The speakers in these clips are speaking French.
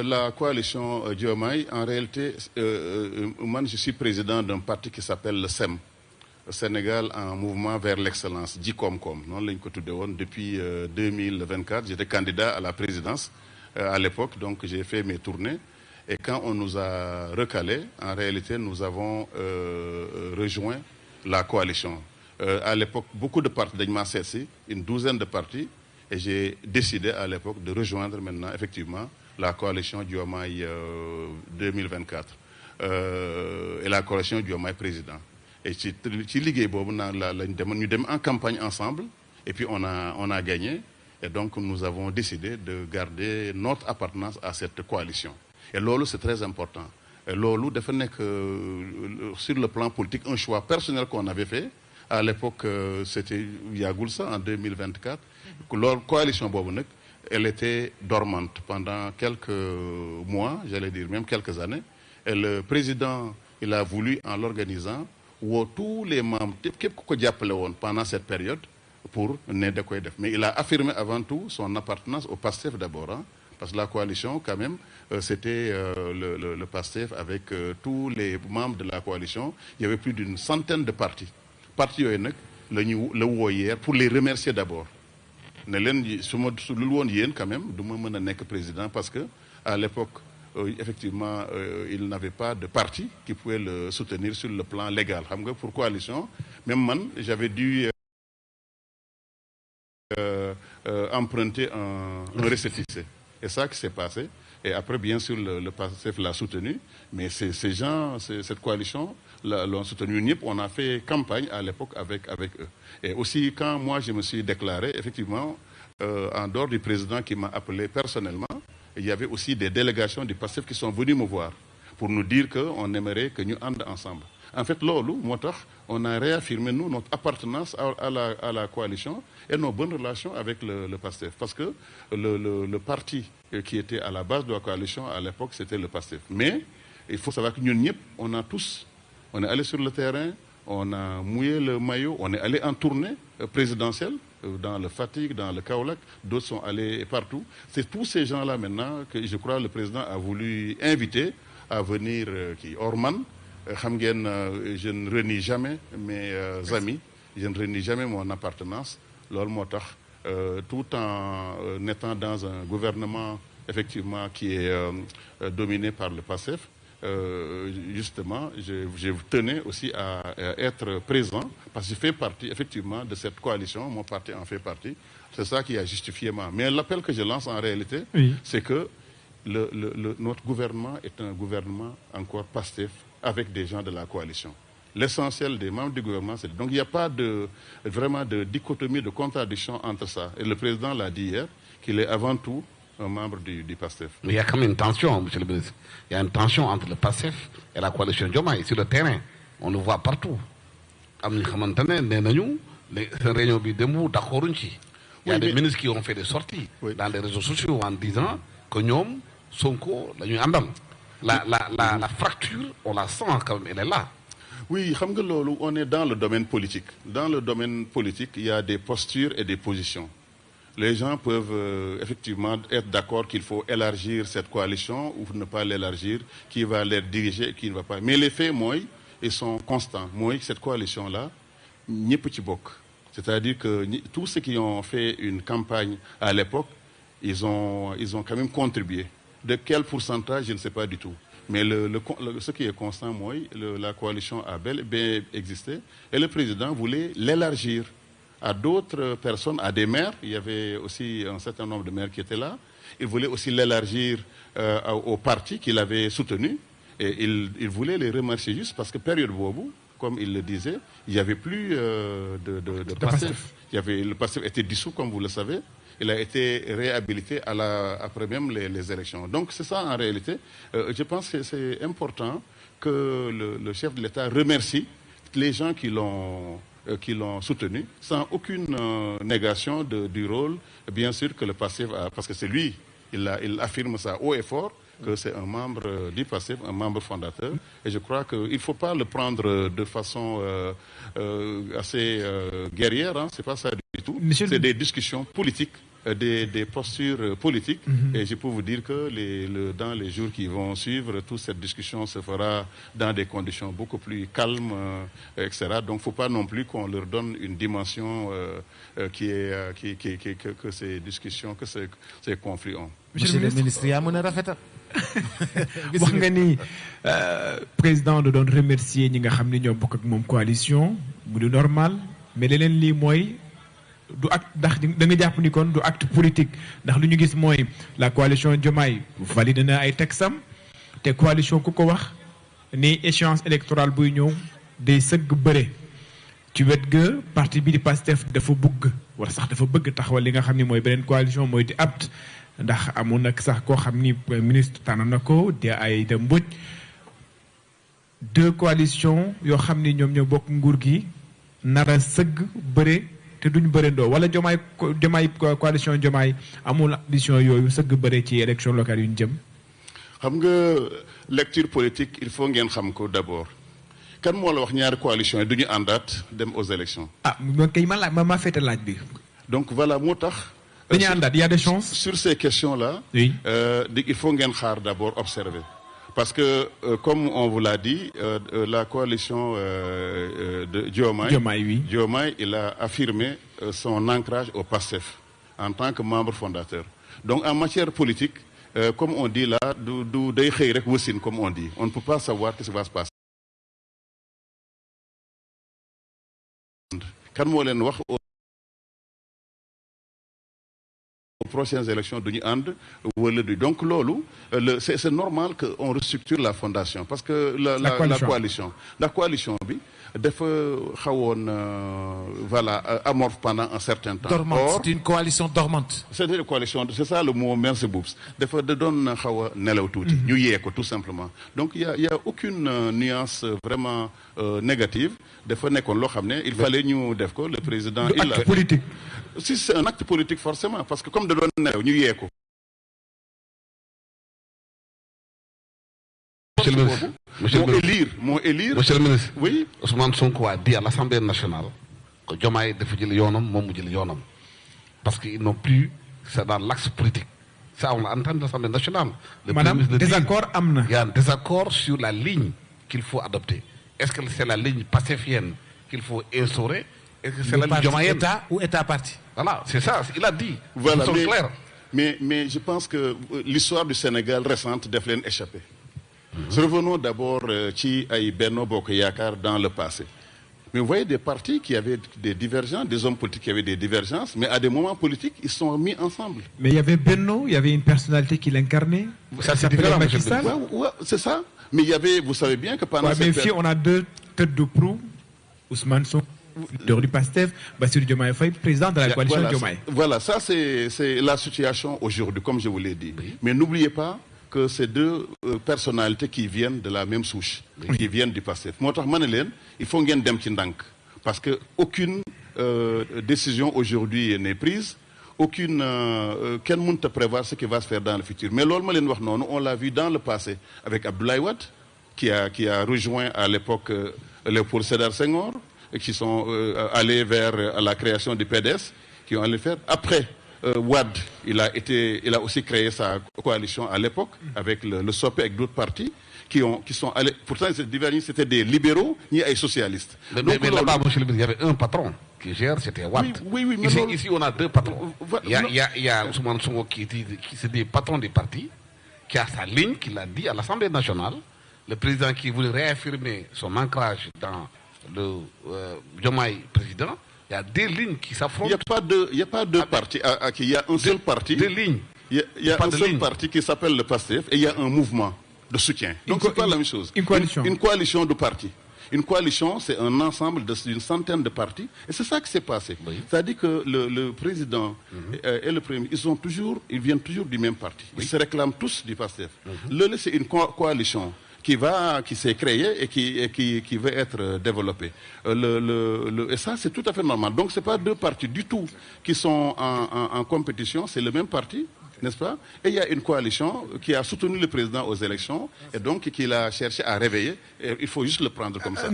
La coalition Diomaye, en réalité, moi je suis président d'un parti qui s'appelle le SEM, le Sénégal en mouvement vers l'excellence, DICOMCOM. Depuis 2024, j'étais candidat à la présidence à l'époque, donc j'ai fait mes tournées. Et quand on nous a recalés, en réalité, nous avons rejoint la coalition. À l'époque, beaucoup de partis d'Agma Cessi, une douzaine de partis, et j'ai décidé à l'époque de rejoindre maintenant, effectivement, la coalition Diomaye 2024 et la coalition Diomaye président. Et ci liggéey boobu nous dem en campagne ensemble, et puis on a gagné, et donc nous avons décidé de garder notre appartenance à cette coalition. Et lolo, c'est très important. Lolo, sur le plan politique, un choix personnel qu'on avait fait. À l'époque, c'était Yagoulsa en 2024. Leur coalition Bobonek, elle était dormante pendant quelques mois, j'allais dire même quelques années. Et le président, il a voulu, en l'organisant, où tous les membres, pendant cette période, pour n'aider quoi. Mais il a affirmé avant tout son appartenance au PASTEF d'abord. Hein, parce que la coalition, quand même, c'était le PASTEF avec tous les membres de la coalition. Il y avait plus d'une centaine de partis. Partis le hier pour les remercier d'abord. Quand même, de me président parce que à l'époque, effectivement, il n'avait pas de parti qui pouvait le soutenir sur le plan légal. Pour coalition, même moi, j'avais dû emprunter un récépissé. Et ça qui s'est passé. Et après, bien sûr, le PASTEF l'a soutenu. Mais ces gens, cette coalition l'ont soutenu. On a fait campagne à l'époque avec eux. Et aussi, quand moi, je me suis déclaré, effectivement, en dehors du président qui m'a appelé personnellement, il y avait aussi des délégations du PASTEF qui sont venues me voir pour nous dire qu'on aimerait que nous andions ensemble. En fait, on a réaffirmé, nous, notre appartenance à la coalition et nos bonnes relations avec le PASTEF. Parce que le parti qui était à la base de la coalition, à l'époque, c'était le PASTEF. Mais il faut savoir que nous, on est allé sur le terrain, on a mouillé le maillot, on est allé en tournée présidentielle, dans le Fatigue, dans le Kaolack, d'autres sont allés partout. C'est tous ces gens-là maintenant que je crois le président a voulu inviter à venir, Orman. Je ne renie jamais mes amis, je ne renie jamais mon appartenance. Tout en étant dans un gouvernement effectivement qui est dominé par le PASTEF, justement, je tenais aussi à être présent parce que je fais partie effectivement de cette coalition, mon parti en fait partie. C'est ça qui a justifié moi. Mais l'appel que je lance en réalité, c'est que notre gouvernement est un gouvernement encore PASTEF avec des gens de la coalition. L'essentiel des membres du gouvernement, c'est... Donc il n'y a pas vraiment de dichotomie, de contradiction entre ça. Et le président l'a dit hier, qu'il est avant tout un membre du PASTEF. Mais il y a quand même une tension, monsieur le ministre. Il y a une tension entre le PASTEF et la coalition Diomaye. Sur le terrain, on le voit partout. Il y a des ministres qui ont fait des sorties dans les réseaux sociaux en disant que nous, Sonko, la fracture, on la sent quand même, elle est là. Oui, on est dans le domaine politique. Dans le domaine politique, il y a des postures et des positions. Les gens peuvent effectivement être d'accord qu'il faut élargir cette coalition ou ne pas l'élargir, qui va les diriger et qui ne va pas. Mais les faits, moi, ils sont constants. Moi, cette coalition-là, n'y petit bok. C'est-à-dire que tous ceux qui ont fait une campagne à l'époque, ils ont quand même contribué. De quel pourcentage, je ne sais pas du tout. Mais ce qui est constant, moi, la coalition a bel et bien existé. Et le président voulait l'élargir à d'autres personnes, à des maires. Il y avait aussi un certain nombre de maires qui étaient là. Il voulait aussi l'élargir aux partis qu'il avait soutenus. Et il voulait les remercier juste parce que période Bobo, comme il le disait, il n'y avait plus de PASTEF. Le PASTEF était dissous, comme vous le savez. Il a été réhabilité après même les élections. Donc c'est ça en réalité. Je pense que c'est important que le chef de l'État remercie les gens qui l'ont soutenu, sans aucune négation du rôle, bien sûr, que le PASTEF a, parce que c'est lui, il affirme ça haut et fort, que c'est un membre du PASTEF, un membre fondateur. Et je crois qu'il ne faut pas le prendre de façon assez guerrière, hein, c'est pas ça du tout. C'est des discussions politiques des postures politiques. Et je peux vous dire que dans les jours qui vont suivre, toute cette discussion se fera dans des conditions beaucoup plus calmes, etc. Donc, il ne faut pas non plus qu'on leur donne une dimension que ces discussions, que ces conflits ont. Monsieur le ministre, yaa mën a rafetal. wax nga ni président da doon remercier ñi nga xam ne ñoo bokk ak moom coalition bu du normal mais leneen lii mooy du acte ndax da nga jàpp ni kon du acte politique ndax lu ñu gis mooy la coalition Diomaye valide na ay texam te coalition ku ko wax ni échéance électorale buy ñëw day sëgg bëre ci wet ga parti bi di Pastef dafa bëgg wala sax dafa bëgg taxawal li nga xam ni mooy beneen coalition mooy di apt ndax amoon nag sax koo xam ni ministre tànn na ko di ay da mboj deux coalitions yoo xam ni ñoom ñoo bokk nguur gi nara sëgg bëre te duñ bërendoo wala Diomaye coalition Diomaye amul ambition yooyu sëgg bëre ci élection locale yu ñu jëm. xam nga lecture politique il faut ngeen xam ko d'abord kan moo la wax ñaari coalition yi du ñu àndaat dem aux élections. ah man kay ma féete laaj bi. donc voilà moo tax. dañuy àndaat il y a des chances. sur ces questions-là. Oui. Il faut ngeen xaar d'abord observer. Parce que, comme on vous l'a dit, la coalition de Diomaye, oui. Diomaye, il a affirmé son ancrage au PASTEF en tant que membre fondateur. Donc, en matière politique, comme on dit là, comme on dit, on ne peut pas savoir ce qui va se passer. Quand on wax aux prochaines élections duñu ànd wala du donc loolu c'est normal qu'on restructure la fondation parce que la coalition bi dafa xawoon voilà amorphe pendant un certain temps. Dormante, c'est une coalition dormante. C'est une coalition, c'est ça le mot, merci Boubs. dafa da doon xaw a nelaw tuuti. ñu yee ko tout simplement. Donc il y a aucune nuance vraiment négative dafa nekkoon loo xam ne il fallait ñu def ko le président. il a acte politique. Si c'est un acte politique forcément parce que comme da doon nelaw ñu yee ko. Monsieur le ministre, oui. Ousmane Sonko a dit à l'Assemblée nationale que Diomaye dafa jël yoonam moom mu jël yoonam parce qu'ils n'ont plus, c'est dans l'axe politique. Ça, on l'a entendu à l'Assemblée nationale. Madame, désaccord amna. Il y a un désaccord sur la ligne qu'il faut adopter. Est-ce que c'est la ligne pacifienne qu'il faut instaurer? Est-ce que c'est la ligne diomayenne? État ou État-parti? Voilà, c'est ça, il a dit. Voilà, Ils sont clairs. Mais je pense que l'histoire du Sénégal récente def leen échappé. Revenons d'abord ci ay Benno Bokk Yaakaar dans le passé. Mais vous voyez des partis qui avaient des divergences, des hommes politiques qui avaient des divergences, mais à des moments politiques, ils sont mis ensemble. Mais il y avait Benno, il y avait une personnalité qui l'incarnait. Ça, c'est différent, Macky Sall. Ouais, c'est ça. Mais il y avait, vous savez bien que pendant mais ici, on a deux têtes de proue. Ousmane Sonko, leader du PASTEF, Bassirou Diomaye Faye, président de la coalition Diomaye. Voilà, ça c'est la situation aujourd'hui, comme je vous l'ai dit. Oui. Mais n'oubliez pas que c'est deux personnalités qui viennent de la même souche, qui viennent du PASTEF. Moo tax ma ne leen il faut ngeen dem ci ndànk parce que aucune décision aujourd'hui n'est prise, aucune kenn mënut a prévoir ce qui va se faire dans le futur. Mais loolu ma leen wax noonu on l'a vu dans le passé avec Abdoulaye Wade qui a rejoint à l'époque Léopold Sédar Senghor et qui sont allés vers la création du PDS, qui ont allé faire après. Wade, il a aussi créé sa coalition à l'époque avec le SOP, avec d'autres partis qui sont allés. Pourtant, c'était des libéraux ni des socialistes. Mais là-bas, monsieur le ministre, il y avait un patron qui gère, c'était Wade. Oui, mais ici, on a deux patrons. Il y a Ousmane Sonko qui c'est des patrons des partis, qui a sa ligne, qu'il a dit à l'Assemblée nationale. Le président qui voulait réaffirmer son ancrage dans le Diomaye président. Il y a deux lignes qui s'affrontent. Il n'y a pas deux partis. Il y a un seul parti. Deux lignes. Il y a un seul parti qui s'appelle le PASTEF et il y a un mouvement de soutien. Donc c'est pas la même chose. Une coalition. Une coalition de partis. Une coalition, c'est un ensemble d'une centaine de partis. Et c'est ça qui s'est passé. Oui. C'est-à-dire que le président et le premier ministre, ils viennent toujours du même parti. Ils se réclament tous du PASTEF. C'est une coalition qui s'est créée et qui veut être développée. Et ça, c'est tout à fait normal. Donc, c'est pas deux partis du tout qui sont en compétition, c'est le même parti. n'est-ce pas? Et il y a une coalition qui a soutenu le président aux élections et donc qui l'a cherché à réveiller. Et il faut juste le prendre comme ça.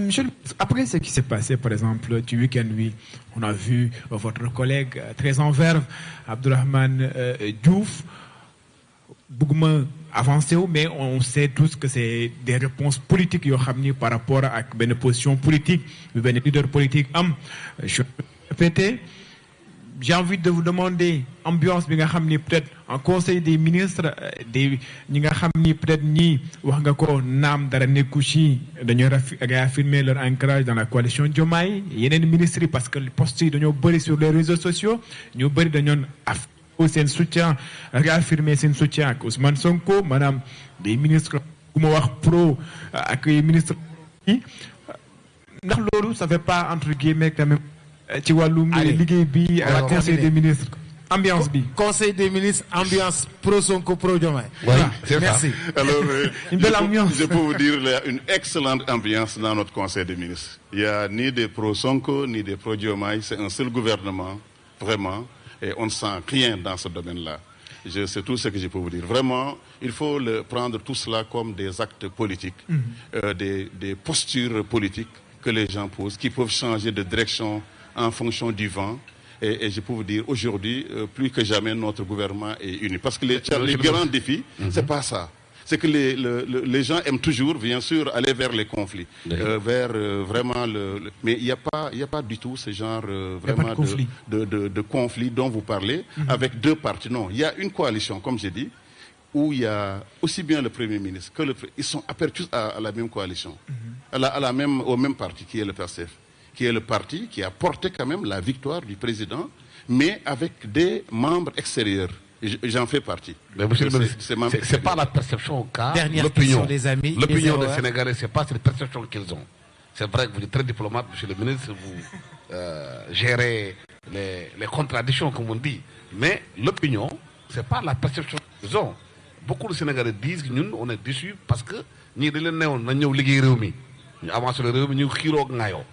Après ce qui s'est passé, par exemple, du week-end, oui, on a vu votre collègue très en verve, Abdourahmane Diouf, Bougma avancé, mais on sait tous que c'est des réponses politiques par rapport à une position politique, un leader politique. Je répète, j'ai envie de vous demander ambiance peut-être en conseil des ministres des peut-être ni wax nga ko naam dara nekku ci dañoo réaffirmer leur ancrage dans la coalition Diomaye yeneen ministres parce que les postes yi dañoo bëri sur les réseaux sociaux ñu bëri dañoon seen soutien réaffirmer seen soutien ak Ousmane Sonko madame des ministres ku ma wax pro ak ministres yi ndax loolu ça fait pas entre guillemets quand même ci wàllum liggéey bi à conseil des ministres ambiance bi conseil des ministres ambiance pro Sonko pro Diomaye. Voilà, merci. Alors une belle ambiance. Je peux vous dire il y a une excellente ambiance dans notre conseil des ministres. Il n'y a ni des pro Sonko ni des pro Diomaye, c'est un seul gouvernement vraiment et on ne sent rien dans ce domaine-là. C'est tout ce que je peux vous dire. Vraiment, il faut prendre tout cela comme des actes politiques, des postures politiques que les gens posent, qui peuvent changer de direction en fonction du vent. Et je peux vous dire, aujourd'hui, plus que jamais, notre gouvernement est uni. Parce que les grands défis, c'est pas ça. C'est que les gens aiment toujours, bien sûr, aller vers les conflits. Vers vraiment mais il n'y a pas du tout ce genre vraiment de conflit dont vous parlez avec deux partis. Non, il y a une coalition, comme j'ai dit, où il y a aussi bien le Premier ministre que ils sont aperçus à la même coalition, au même parti qui est le PASTEF, qui est le parti qui a porté quand même la victoire du président, mais avec des membres extérieurs. J'en fais partie. Mais monsieur le ministre, c'est pas la perception car l'opinion des amis. L'opinion des Sénégalais, c'est pas cette perception qu'ils ont. C'est vrai que vous êtes très diplomate, monsieur le ministre, vous gérez les contradictions, comme on dit. Mais l'opinion, c'est pas la perception qu'ils ont. Beaucoup de Sénégalais disent que nous, on est déçus parce que nous, nous liguey réew mi ñu avancer le réew mi ñu xiro ak ngaayo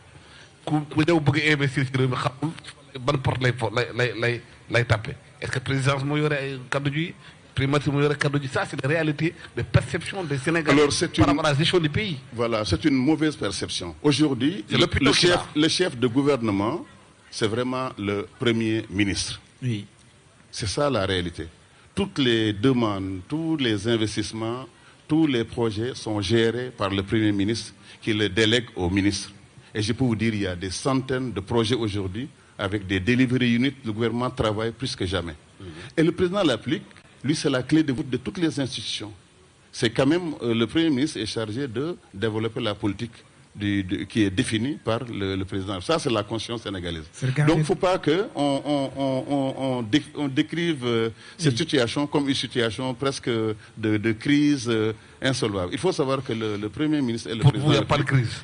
ku ñew bëgg investir ci réew mi xamul ban porte lay tapé. Est-ce que la présidence moo yore ay kaddu ji primature moo yore kaddu ji ça c'est la réalité de perception des Sénégalais par rapport à la gestion du pays. Voilà, c'est une mauvaise perception. Aujourd'hui, le chef de gouvernement, c'est vraiment le Premier ministre. Oui. C'est ça la réalité. Toutes les demandes, tous les investissements, tous les projets sont gérés par le Premier ministre qui les délègue au ministre. Et je peux vous dire, il y a des centaines de projets aujourd'hui avec des delivery units. Le gouvernement travaille plus que jamais. Et le président l'applique. Lui, c'est la clé de voûte de toutes les institutions. C'est quand même, le Premier ministre est chargé de développer la politique qui est définie par le président. Ça, c'est la conscience sénégalaise. Donc, il ne faut pas qu'on décrive cette situation comme une situation presque de crise insolvable. Il faut savoir que le Premier ministre et le président... Il n'y a pas de crise.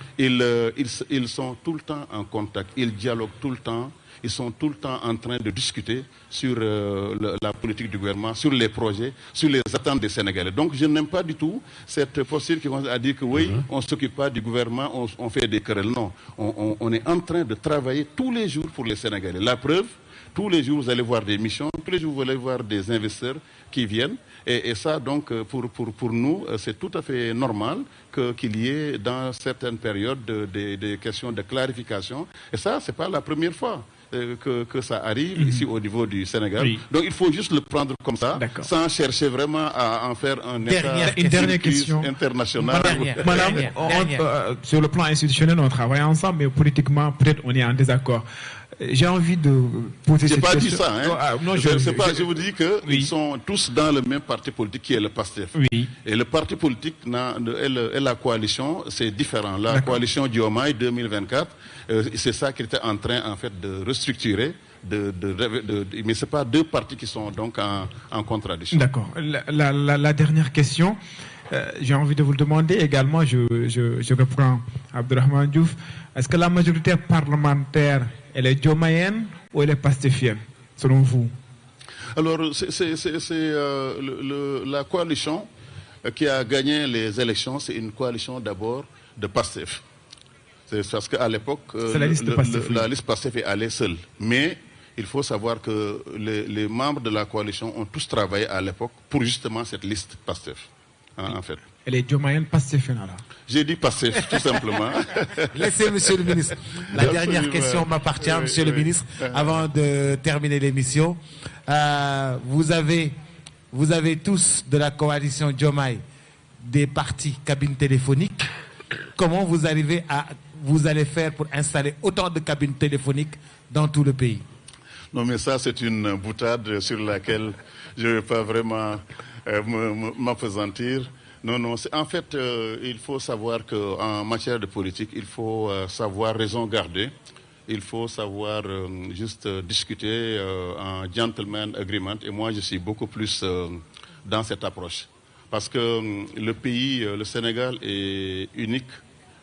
Ils sont tout le temps en contact. Ils dialoguent tout le temps. Ils sont tout le temps en train de discuter sur la politique du gouvernement, sur les projets, sur les attentes des Sénégalais. Donc je n'aime pas du tout cette posture qui consiste à dire que oui, on ne s'occupe pas du gouvernement, on fait des querelles. Non, on est en train de travailler tous les jours pour les Sénégalais. La preuve, tous les jours vous allez voir des missions, tous les jours vous allez voir des investisseurs qui viennent. Et ça, donc, pour nous, c'est tout à fait normal qu'il y ait dans certaines périodes des questions de clarification. Et ça, ce n'est pas la première fois que ça arrive ici au niveau du Sénégal. Oui. Donc il faut juste le prendre comme ça, sans chercher vraiment à en faire une dernière question internationale. Madame, sur le plan institutionnel, on travaille ensemble, mais politiquement, peut-être on est en désaccord. J'ai envie de poser cette question. Je n'ai pas dit ça. Hein. Non, je vous dis qu'ils sont tous dans le même parti politique qui est le PASTEF. Oui. Et le parti politique et la coalition, c'est différent. La coalition Diomaye 2024, c'est ça qui était en train en fait de restructurer. Mais ce n'est pas deux partis qui sont donc en contradiction. D'accord. La dernière question, j'ai envie de vous le demander également, je reprends Abdourahmane Diouf. Est-ce que la majorité parlementaire, elle est diomayenne ou elle est pastéfienne, selon vous? Alors, la coalition qui a gagné les élections, c'est une coalition d'abord de PASTEF. C'est parce qu'à l'époque, la liste PASTEF est allée seule. Mais il faut savoir que les membres de la coalition ont tous travaillé à l'époque pour justement cette liste PASTEF, en fait. Elle est Diomayen PASTEF, là. J'ai dit PASTEF, tout simplement. Laissez, monsieur le ministre. La dernière question m'appartient, monsieur le ministre, avant de terminer l'émission. Vous avez tous de la coalition Diomaye des partis cabines téléphoniques. Comment vous allez faire pour installer autant de cabines téléphoniques dans tout le pays? Non, mais ça, c'est une boutade sur laquelle je ne vais pas vraiment m'appesantir. Non, en fait, il faut savoir qu'en matière de politique, il faut savoir raison garder. Il faut savoir juste discuter en gentleman agreement. Et moi, je suis beaucoup plus dans cette approche. Parce que le pays, le Sénégal, est unique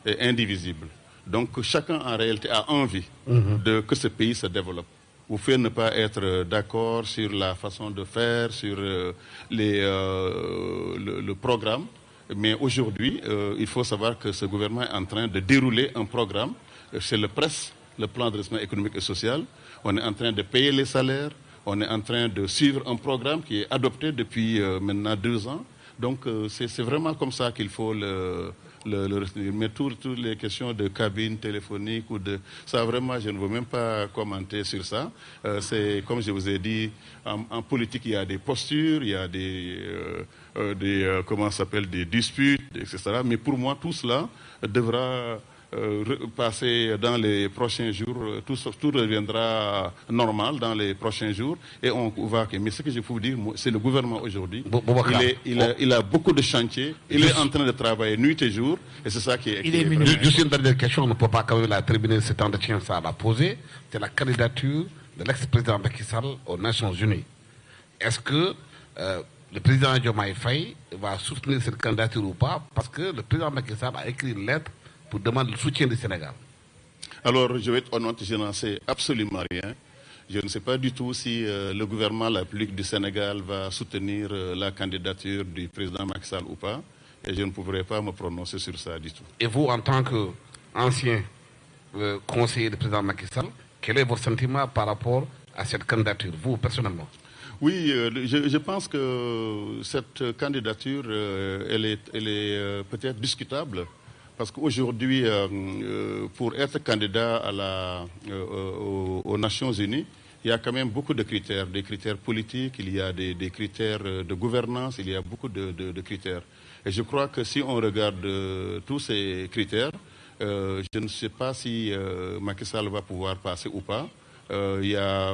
et indivisible. Donc, chacun, en réalité, a envie que ce pays se développe. Vous pouvez ne pas être d'accord sur la façon de faire, sur le programme. Mais aujourd'hui, il faut savoir que ce gouvernement est en train de dérouler un programme. C'est le PRES, le plan de développement économique et social. On est en train de payer les salaires. On est en train de suivre un programme qui est adopté depuis maintenant 2 ans. Donc, c'est vraiment comme ça qu'il faut le retenir. Mais toutes les questions de cabine téléphonique ça, vraiment, je ne veux même pas commenter sur ça. C'est comme je vous ai dit, en politique, il y a des postures, il y a des disputes, etc. Mais pour moi, tout cela devra passer dans les prochains jours, tout reviendra normal dans les prochains jours et on va. Mais ce que je peux vous dire, c'est le gouvernement aujourd'hui. Il a beaucoup de chantiers, il est en train de travailler nuit et jour et c'est ça qui est. Juste une dernière question, on ne peut pas quand même la terminer cet entretien, ça va poser. C'est la candidature de l'ex-président Macky Sall aux Nations Unies. Est-ce que le président Diomaye Faye va soutenir cette candidature ou pas? Parce que le président Macky Sall a écrit une lettre pour demander le soutien du Sénégal. Alors, je vais être honnête, je n'en sais absolument rien. Je ne sais pas du tout si le gouvernement, la République du Sénégal va soutenir la candidature du président Macky Sall ou pas. Et je ne pourrai pas me prononcer sur ça du tout. Et vous, en tant qu'ancien conseiller du président Macky Sall, quel est votre sentiment par rapport à cette candidature, vous, personnellement? Oui, je pense que cette candidature, elle est peut-être discutable. Parce qu'aujourd'hui, pour être candidat aux Nations Unies, il y a quand même beaucoup de critères, des critères politiques, il y a des critères de gouvernance, il y a beaucoup de critères. Et je crois que si on regarde tous ces critères, je ne sais pas si Macky Sall va pouvoir passer ou pas. Il y a